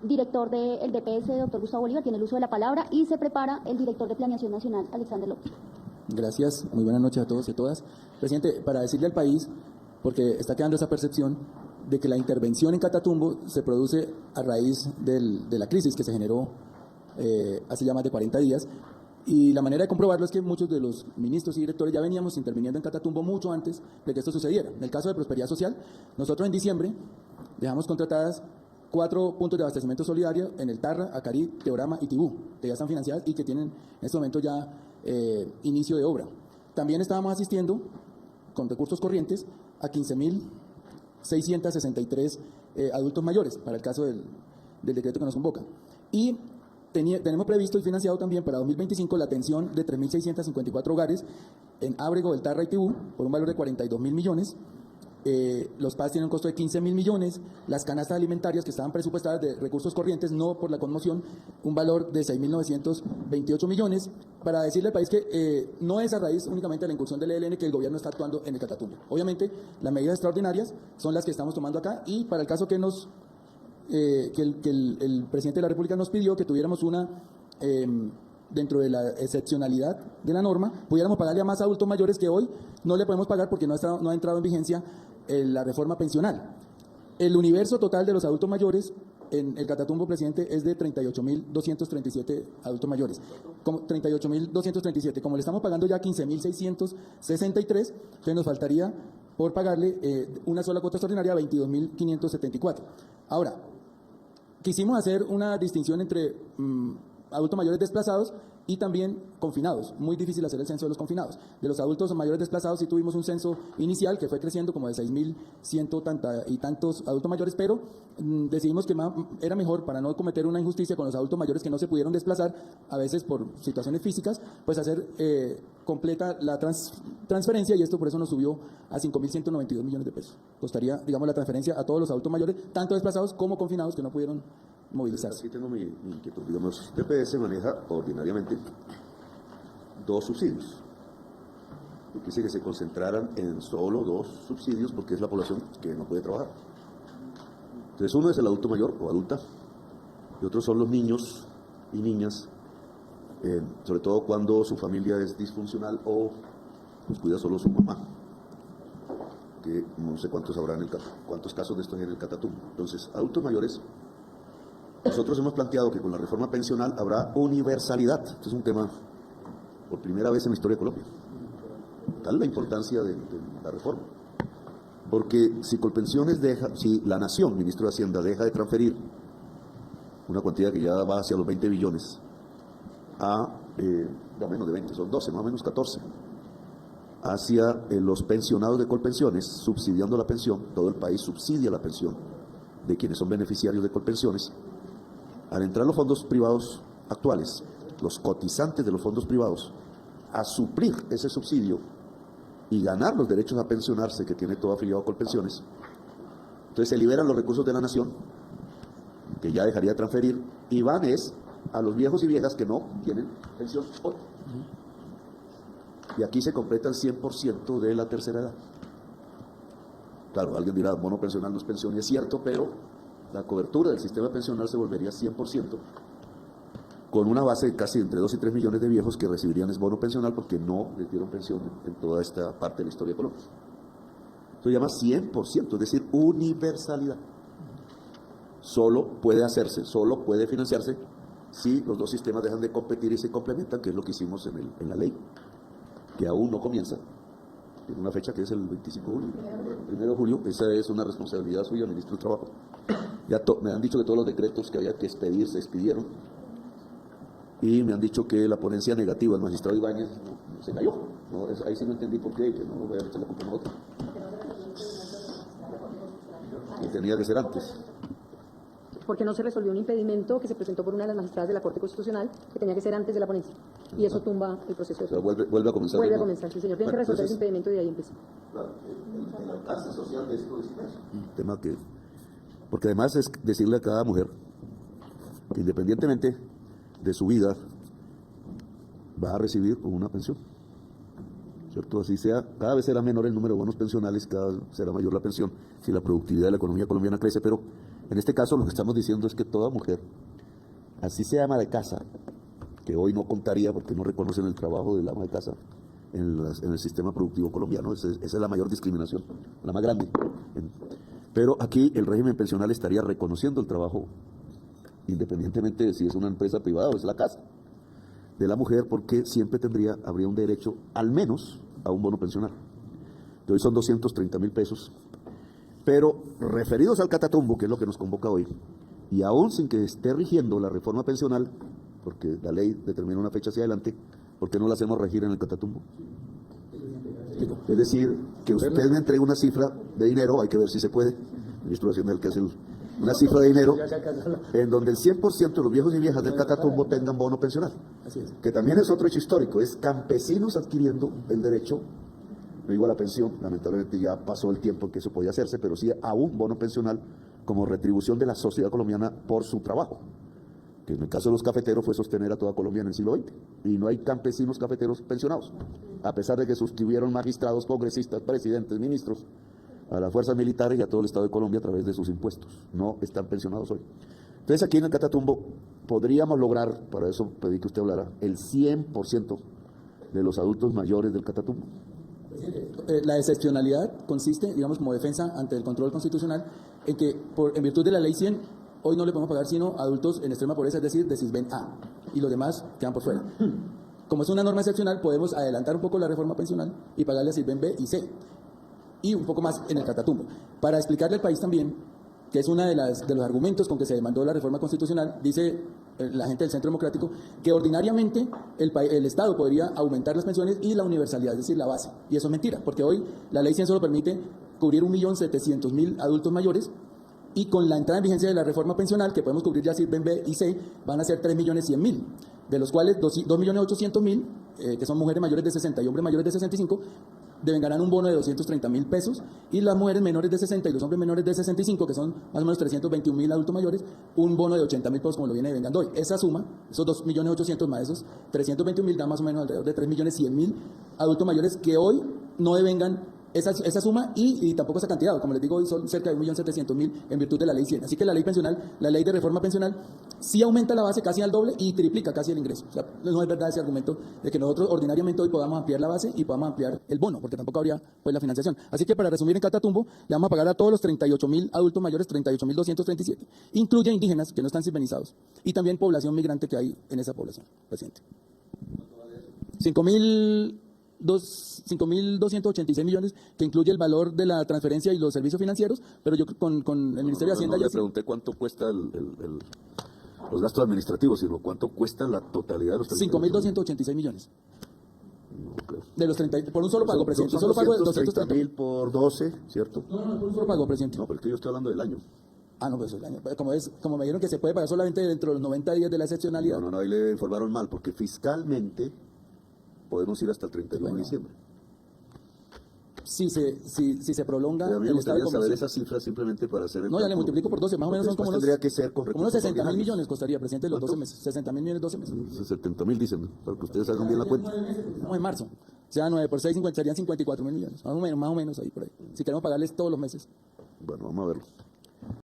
director del DPS, doctor Gustavo Bolívar, tiene el uso de la palabra, y se prepara el director de Planeación Nacional, Alexander López. Gracias, muy buenas noches a todos y a todas. Presidente, para decirle al país, porque está quedando esa percepción de que la intervención en Catatumbo se produce a raíz de la crisis que se generó hace ya más de 40 días, y la manera de comprobarlo es que muchos de los ministros y directores ya veníamos interviniendo en Catatumbo mucho antes de que esto sucediera. En el caso de Prosperidad Social, nosotros en diciembre dejamos contratadas 4 puntos de abastecimiento solidario en el Tarra, Acarí, Teorama y Tibú, que ya están financiadas y que tienen en este momento ya inicio de obra. También estábamos asistiendo con recursos corrientes a 15.663 adultos mayores, para el caso del decreto que nos convoca. Y tenemos previsto y financiado también para 2025 la atención de 3.654 hogares en Ábrego, El Tarra y Tibú, por un valor de 42.000 millones. Los PAS tienen un costo de 15.000 millones, las canastas alimentarias que estaban presupuestadas de recursos corrientes, no por la conmoción, un valor de 6.928 millones, para decirle al país que no es a raíz únicamente de la incursión del ELN que el gobierno está actuando en el Catatumbo. Obviamente, las medidas extraordinarias son las que estamos tomando acá, y para el caso que el presidente de la República nos pidió que tuviéramos una, dentro de la excepcionalidad de la norma, pudiéramos pagarle a más adultos mayores que hoy no le podemos pagar porque no ha entrado en vigencia la reforma pensional. El universo total de los adultos mayores en el Catatumbo, presidente, es de 38.237 adultos mayores. 38.237. Como le estamos pagando ya 15.663, entonces nos faltaría por pagarle una sola cuota extraordinaria, 22.574. Ahora, quisimos hacer una distinción entre adultos mayores desplazados y también confinados. Muy difícil hacer el censo de los confinados. De los adultos mayores desplazados sí tuvimos un censo inicial que fue creciendo como de 6.100 y tantos adultos mayores, pero decidimos que era mejor, para no cometer una injusticia con los adultos mayores que no se pudieron desplazar, a veces por situaciones físicas, pues hacer completa la transferencia, y esto por eso nos subió a 5.192 millones de pesos. Costaría, digamos, la transferencia a todos los adultos mayores, tanto desplazados como confinados, que no pudieron movilizarse. Aquí tengo mi inquietud. Digamos, TPS maneja ordinariamente 2 subsidios. Yo quise que se concentraran en solo 2 subsidios porque es la población que no puede trabajar. Entonces, uno es el adulto mayor o adulta, y otros son los niños y niñas, sobre todo cuando su familia es disfuncional o los cuida solo su mamá, que no sé cuántos habrán cuántos casos de estos hay en el Catatumbo. Entonces, adultos mayores, nosotros hemos planteado que con la reforma pensional habrá universalidad. Este es un tema por primera vez en la historia de Colombia. Tal es la importancia de la reforma. Porque si Colpensiones si la Nación, ministro de Hacienda, deja de transferir una cantidad que ya va hacia los 20 billones a, no menos de 20, son 12, más o menos 14, hacia los pensionados de Colpensiones, subsidiando la pensión, todo el país subsidia la pensión de quienes son beneficiarios de Colpensiones. Al entrar los fondos privados actuales, los cotizantes de los fondos privados, a suplir ese subsidio y ganar los derechos a pensionarse que tiene todo afiliado a Colpensiones, entonces se liberan los recursos de la Nación, que ya dejaría de transferir, y van a los viejos y viejas que no tienen pensión hoy. Y aquí se completa el 100% de la tercera edad. Claro, alguien dirá, bono pensional no es pensión, y es cierto, pero la cobertura del sistema pensional se volvería 100%, con una base de casi entre 2 y 3 millones de viejos que recibirían ese bono pensional porque no les dieron pensión en toda esta parte de la historia de Colombia. Eso se llama 100%, es decir, universalidad. Solo puede hacerse, solo puede financiarse si los 2 sistemas dejan de competir y se complementan, que es lo que hicimos en la ley, que aún no comienza. Tiene una fecha que es el 25 de julio. 1 de julio, esa es una responsabilidad suya, ministro del Trabajo. Ya me han dicho que todos los decretos que había que expedir se expidieron. Y me han dicho que la ponencia negativa del magistrado Ibáñez se cayó. No, ahí sí no entendí por qué, que no voy a echar la culpa a otro. Y tenía que ser antes. Porque no se resolvió un impedimento que se presentó por una de las magistradas de la Corte Constitucional, que tenía que ser antes de la ponencia. Y eso tumba el proceso de... O sea, vuelve a comenzar. Vuelve a comenzar, sí, señor. Tiene que resolver entonces, ese impedimento y de ahí empieza. Claro, el alcance social de esto es un tema que... Porque además es decirle a cada mujer que independientemente de su vida va a recibir una pensión, ¿cierto? Así sea, cada vez será menor el número de bonos pensionales, cada vez será mayor la pensión si la productividad de la economía colombiana crece, pero En este caso lo que estamos diciendo es que toda mujer, así sea ama de casa, que hoy no contaría porque no reconocen el trabajo del ama de casa en el sistema productivo colombiano, esa es la mayor discriminación, la más grande. Pero aquí el régimen pensional estaría reconociendo el trabajo, independientemente de si es una empresa privada o es la casa, de la mujer, porque siempre habría un derecho al menos a un bono pensional. De hoy son 230.000 pesos, pero referidos al Catatumbo, que es lo que nos convoca hoy, y aún sin que esté rigiendo la reforma pensional, porque la ley determina una fecha hacia adelante, ¿por qué no la hacemos regir en el Catatumbo? Es decir, que usted me entregue una cifra de dinero, hay que ver si se puede, el ministro de Hacienda es el que hace una cifra de dinero, en donde el 100% de los viejos y viejas del Catatumbo tengan bono pensional. Así es. Que también es otro hecho histórico, es campesinos adquiriendo el derecho, no digo a la pensión, lamentablemente ya pasó el tiempo en que eso podía hacerse, pero sí a un bono pensional como retribución de la sociedad colombiana por su trabajo, que en el caso de los cafeteros fue sostener a toda Colombia en el siglo XX, y no hay campesinos cafeteros pensionados, a pesar de que suscribieron magistrados, congresistas, presidentes, ministros, a las fuerzas militares y a todo el Estado de Colombia a través de sus impuestos. No están pensionados hoy. Entonces aquí en el Catatumbo podríamos lograr, para eso pedí que usted hablara, el 100% de los adultos mayores del Catatumbo. La excepcionalidad consiste, digamos, como defensa ante el control constitucional, en que en virtud de la ley 100, hoy no le podemos pagar sino adultos en extrema pobreza, es decir, de Sisbén A, y los demás quedan por fuera. Como es una norma excepcional, podemos adelantar un poco la reforma pensional y pagarle a Sisbén B y C, y un poco más en el Catatumbo. Para explicarle al país también, que es uno de los argumentos con que se demandó la reforma constitucional, dice la gente del Centro Democrático, que ordinariamente el Estado podría aumentar las pensiones y la universalidad, es decir, la base. Y eso es mentira, porque hoy la ley 100 solo permite cubrir 1.700.000 adultos mayores, y con la entrada en vigencia de la reforma pensional, que podemos cubrir ya Sirven B y C, van a ser 3.100.000, de los cuales 2.800.000, que son mujeres mayores de 60 y hombres mayores de 65, devengarán un bono de 230.000 pesos, y las mujeres menores de 60 y los hombres menores de 65, que son más o menos 321.000 adultos mayores, un bono de 80.000 pesos como lo viene devengando hoy. Esa suma, esos 2.800.000 más esos 321.000, da más o menos alrededor de 3.100.000 adultos mayores que hoy no devengan esa suma y tampoco esa cantidad. Como les digo, hoy son cerca de 1.700.000 en virtud de la ley 100. Así que la ley pensional, la ley de reforma pensional, sí aumenta la base casi al doble y triplica casi el ingreso. O sea, no es verdad ese argumento de que nosotros ordinariamente hoy podamos ampliar la base y podamos ampliar el bono, porque tampoco habría pues la financiación. Así que para resumir, en Catatumbo le vamos a pagar a todos los 38.000 adultos mayores 38.237. Incluye indígenas que no están sirvenizados y también población migrante que hay en esa población, presidente. 5.286 millones, que incluye el valor de la transferencia y los servicios financieros, pero yo con el Ministerio de Hacienda no ya le pregunté cuánto cuesta los gastos administrativos, sino cuánto cuesta la totalidad de los 5.286 millones. No creo. De los 30, por un solo pago, presidente. Son Solo pago de 230.000 por 12, ¿cierto? No, por un solo pago, presidente. No, pero es que yo estoy hablando del año. Ah, no, pues el año. Como me dijeron que se puede pagar solamente dentro de los 90 días de la excepcionalidad. No, ahí le informaron mal, porque fiscalmente podemos ir hasta el 31 de diciembre. Si se prolonga A mí me el estado de gustaría saber comercio. esa cifra simplemente para hacer el No, ya le cálculo. multiplico por 12, más o menos son como unos, Tendría que ser con como unos recursos 60.000 ordinarios. millones costaría, presidente, los 12 ¿Cuánto? meses. 60.000 millones 12 meses. 70.000 dicen, para que ustedes hagan bien la cuenta. Estamos en marzo. O sea, 9 por 6, serían 54.000 millones. Más o menos ahí por ahí. Si queremos pagarles todos los meses. Bueno, vamos a verlo.